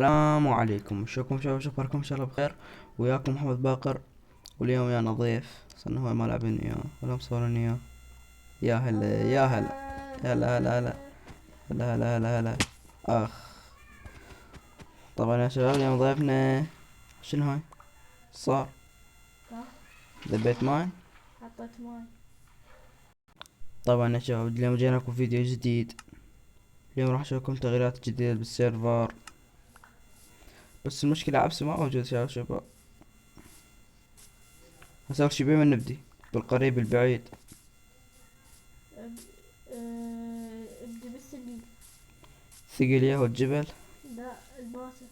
السلام عليكم، شلونكم شباب؟ شو اخباركم؟ ان شاء الله بخير. وياكم محمد باقر. واليوم ويانا ضيف صرنا هو ما لاعبين وياه ولا مصورين وياه. يا هلا يا هلا. هلا هلا هلا. هلا هلا هلا هلا. اخ. طبعا يا شباب اليوم ضيفنا شنو هاي صار؟ صح. ذبيت ماي. حطيت ماي. طبعا يا شباب اليوم جينا لكم فيديو جديد. اليوم راح اشوفكم تغييرات جديدة بالسيرفر. بس المشكلة عبسة ما موجود يا شباب. هسا أول شي بمن نبدي؟ بالقريب البعيد. ابدي بالسليم. ثقل ياهو الجبل. لا، الباصة.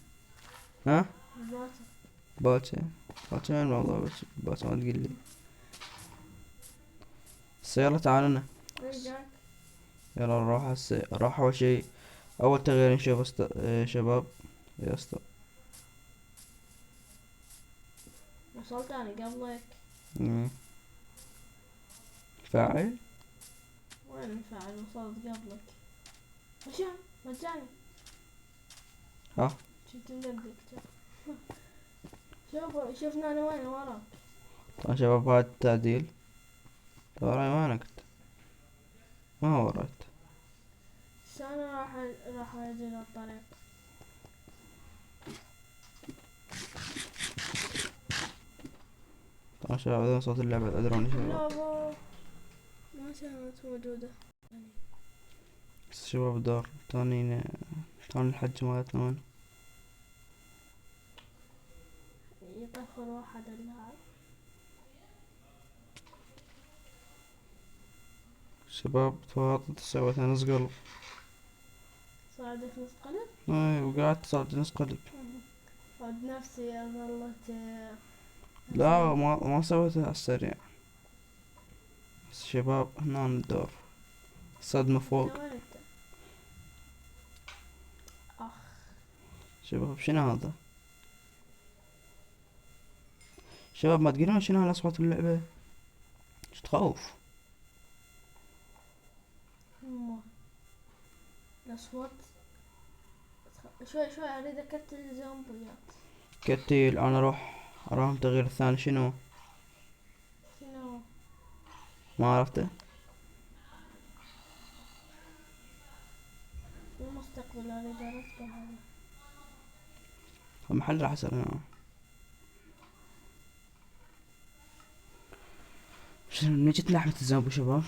ها؟ الباصة. باتشا. باتشا وين الموضوع؟ بس باتشا ما تقول لي. السيارة تعالنا. رجعك. يلا نروح هسه. راح أول شي. أول تغيير نشوف شباب. يا اسطى. وصلت أنا قبلك. مم. فاعل. وين الفاعل؟ وصلت قبلك. عشان رجعني. ها. شفت مدقدق. شوفنا أنا وين وراك. طبعا شباب هاد التعديل. وراي وينك انت؟ ما ورايت. أنا راح أنزل الطريق. طبعا شباب هذا صوت اللعبة أدروني شباب. لا، ما كانت موجودة. بس شباب الدار تاني. تاني الحج مالتنا وين؟ يطفر واحد اللاعب. شباب تفاضل سويت نص قلب. صعدت نص قلب. اي وقعدت صارت نص قلب. عد نفسي ظلت لا ما سويتها على السريع. بس شباب هنا الدور. صدمة انت فوق. وين انت؟ اخ. شباب شنو هذا؟ شباب ما تقولون شنو هالأصوات اللعبة؟ ايش تخوف؟ ما الاصوات. شوي شوي اريد اكتل الزومبيات. كتيل انا اراهم تغيير الثاني شنو؟ شنو؟ ما عرفته. بالمستقبل اريد ارتبه هذا. محل راح اسأل انا. شنو من جت لحمة الزومبي شباب؟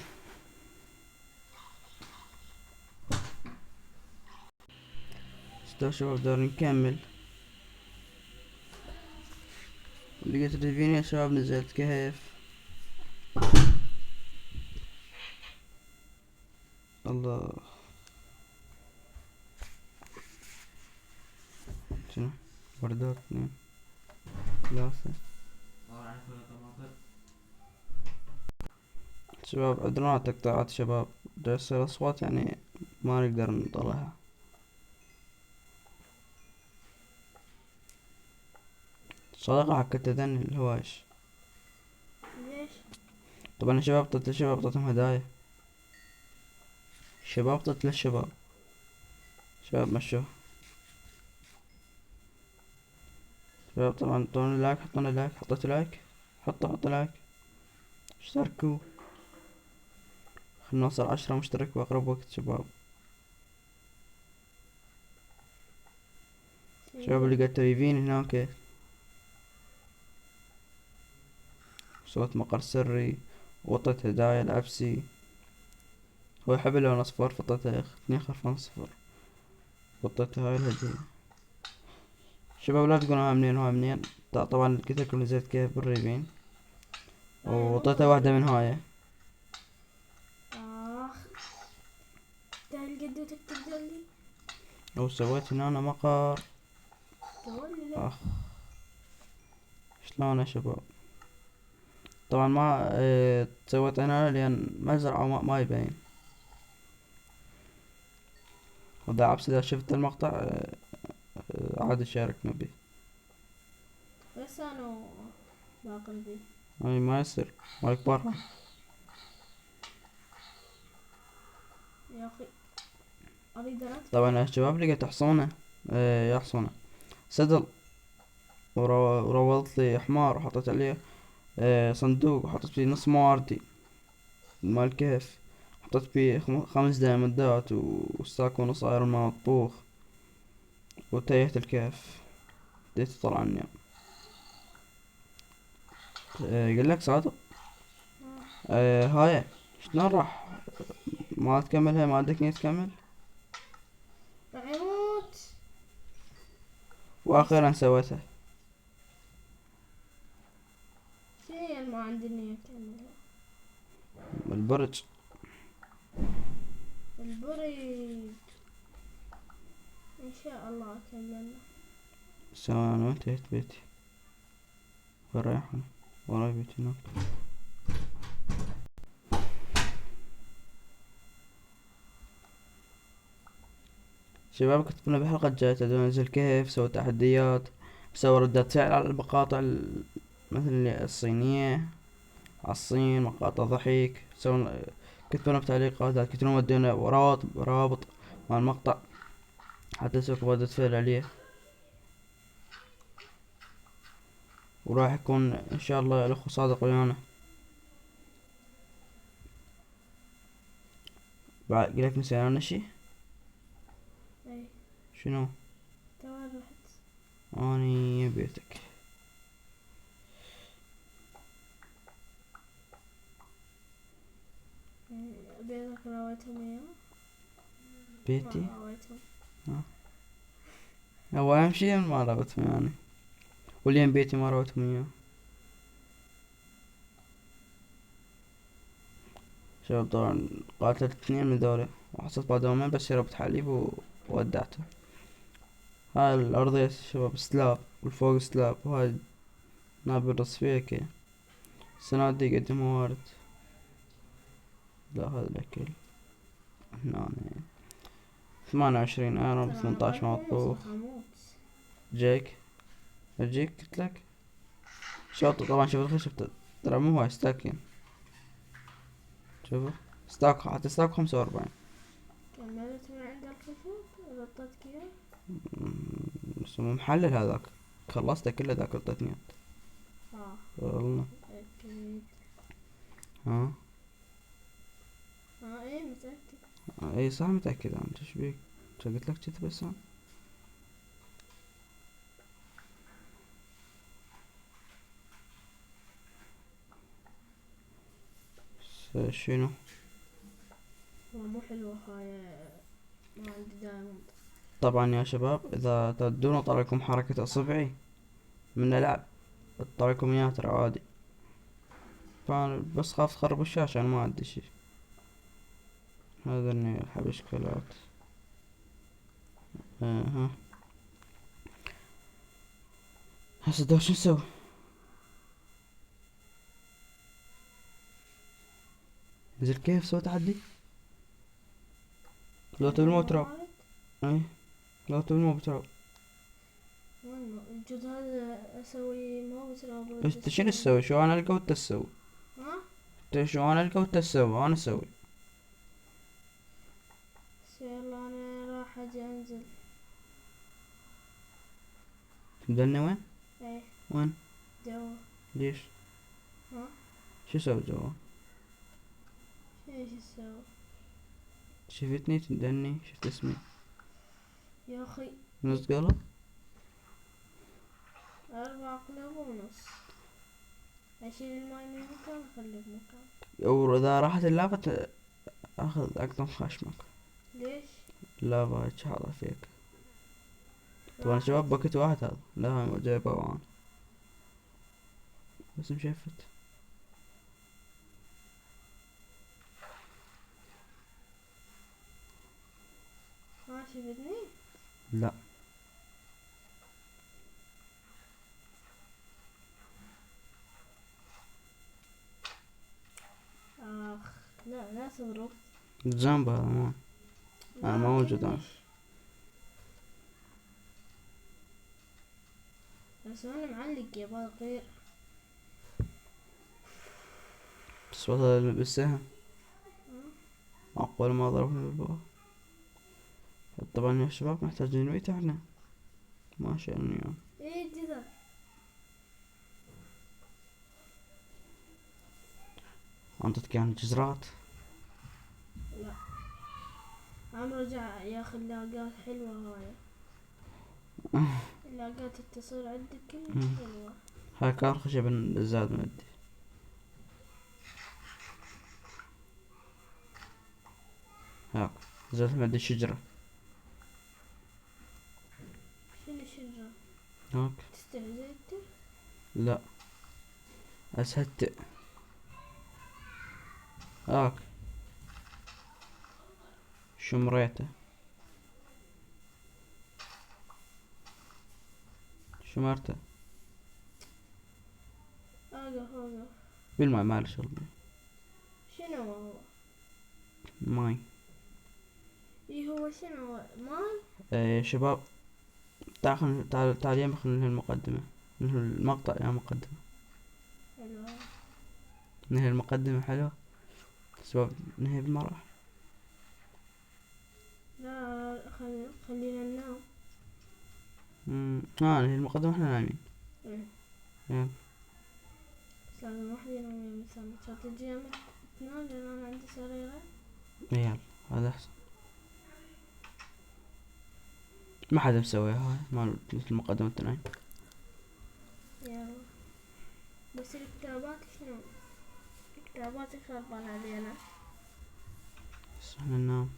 استوى شباب دور نكمل. لقيت الريفين يا شباب نزلت كيف. الله. شنو؟ وردات اثنين ثلاثة. شباب عذرونا تقطيعات شباب. دا يصير اصوات يعني ما نقدر نطلعها. صدقة حكت تدني الهوايش. ليش؟ طبعا الشباب طلت الشباب طلتهم هدايا. شباب طلت للشباب. شباب مشوه. شباب طبعا اعطونا لايك حطونا لايك حطيت لايك. حط لايك. اشتركوا. خلنا نوصل 10 مشترك بأقرب وقت شباب. شباب اللي قاعد تبيين هناك. صوت مقر سري. وطت هدايا العبسي. هو يحب اللون اصفر فطته 2 خرفان 0. وطت هاي الهدية. شباب لا تقولون ها منين وها منين. طبعا قلت لكم نزلت كيف بالريفين. وطيتها واحدة من هاي. اخ. تعال قدوتك تقدر لي. وسويت هنا أنا مقر. تقول لي. اخ. شلون يا شباب؟ طبعا ما اه سويت هنا لان مزرعة ما يبين. ودا عبس اذا شفت المقطع عاد شاركنا به. بس انا باقر بي. اي ما يصير. مالك برا. يا اخي اريد ارتب. طبعا يا شباب لقيت حصونة. اه يا حصونة. سدل، وروضت لي حمار وحطيت عليه صندوق وحطيت فيه نص مواردي مال كيف، حطيت فيه 5 دايمندات وستاك ونص ايرون مان مطبوخ، وتيهت الكيف بديت طلع عني. قال لك صادق. هاي شلون راح؟ ما تكمل هاي، ما عندك نية تكمل؟ راح يموت. واخيرا سويتها. شنو هي اللي ما عندي نية اكملها؟ البرج. البريد ان شاء الله اكملها. سواء انا وانتهيت بيتي والريحان وراي بيتي هناك. شباب كتبنا بالحلقة الجاية تبون ننزل كيف، سوي تحديات، سوي ردات فعل على المقاطع مثل الصينية، على الصين مقاطع ضحك، سوي كتبنا بتعليقات، كتبنا ودينا رابط مع المقطع حتى نسوي ردة فعل عليه. وراح يكون ان شاء الله الاخو صادق ويانا. بعد قلت نسينا لنا شي. اي شنو؟ توه رحت. اني بيتك. بيضك راويتهم اياه؟ بيتي ما راويتهم. هو اهم شي ما رابطهم يعني، واللي بيتي ما رابطهم اياه. شباب طبعا قاتلت 2 من ذولا، وحصلت بعد يومين بس شربت حليب وودعته. هاي الأرضية شباب سلاب، والفوق سلاب، وهاي نابي الرصفية كي السنة دي قد موارد. لا هذا الأكل هنا 28 ايرون ترى انا 18 قلبي مطبوخ. راح اموت. جيك اجيك قلتلك شوط. طبعا شوف الخشب ترى مو هاي ستاكين. شوفوا ستاك، حتى ستاك 45. كملت من عند الخشب غطيتك اياه. بس مو محلل هذاك، خلصته كله ذاك الطتنيات. والله. اكيد. ها ايه متأكد. اي صح متأكد انا، ايش بيك؟ قلت لك كذا بس أنا. شنو؟ والله مو حلوة هاي. ما عندي دايموند. طبعا يا شباب اذا تودون طلع لكم حركة اصبعي من العب، طلع لكم اياها ترى عادي، فانا بس خاف تخرب الشاشة، انا ما عندي شي. هذا اني حبش كلات. ها هسه دور شو نسوي؟ نزل كيف سوي تحدي؟ لو تبي الموت تراب. اي لو تبي الموت تراب. وين الجود هذا اسوي ما بتراب. انت شنو تسوي؟ شو انا القى وانت تسوي؟ ها؟ انت شو انا القى وانت تسوي؟ انا اسوي. يلا انا راح اجي انزل. تدلني وين؟ ايه وين؟ جوا. ليش؟ ها؟ شو اسوي جوا؟ ايش اسوي؟ شفتني تدلني، شفت اسمي يا اخي نص قلب. 4 قلوب ونص. اشيل الماي من مكان اخليه بمكان. او اذا راحت اللافة اخذ اقدم خشمك. ليش؟ اللافة شحاطة فيك. طبعا راحت. شباب بكت واحد هذا، لا هاي جايبه وانا بس مشفت. ما شفتني؟ لا اخ لا لا تضرب. جنب هذا ما انا ما موجود انا. كلش. بس انا معلق يا بغير. بس وصل بالسهم اقوى ما ضربني بالباب. طبعا يا شباب محتاجين ويت احنا، ماشي يعني. ايه الجدار؟ أعطتك يعني جزرات. لا، عم رجع ياخذ لاقات حلوة هاي. اللاقات تصير عندك كلش حلوة. هاي كار خشب الزاد مدي. هاك زاد مدي الشجرة. شنو الشجرة؟ هاك. تستهزئ انت؟ لا أسهت. هاك شمريته. شمرته اوقف. بالماء مال شرب. شنو هو؟ ماي. ايه هو شنو ماي؟ إيه شباب، تعال يمخ ننهي المقدمة، ننهي المقطع يا مقدمة. حلوة. ننهي المقدمة حلوة شباب، ننهي بالمرح. لا، خلينا ننام. ننهي المقدمة احنا نايمين. إيه. يلا. بس لازم واحد ينام يوم السبت، عشان تجي يوم تنام لأن أنا عندي سريرة. يلا هذا أحسن. ما حدا مسويها هاي مال المقدمة التنايم. يلا. بس الكتابات شنو؟ الكتابات خربان علينا. بس احنا ننام.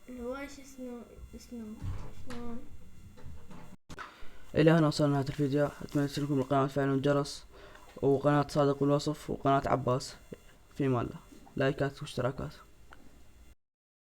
الهواية شلون؟ إلى هنا وصلنا لنهاية الفيديو، أتمنى تشتركوا بالقناة وتفعلوا الجرس، وقناة صادق بالوصف، وقناة عباس في مالله، لايكات واشتراكات.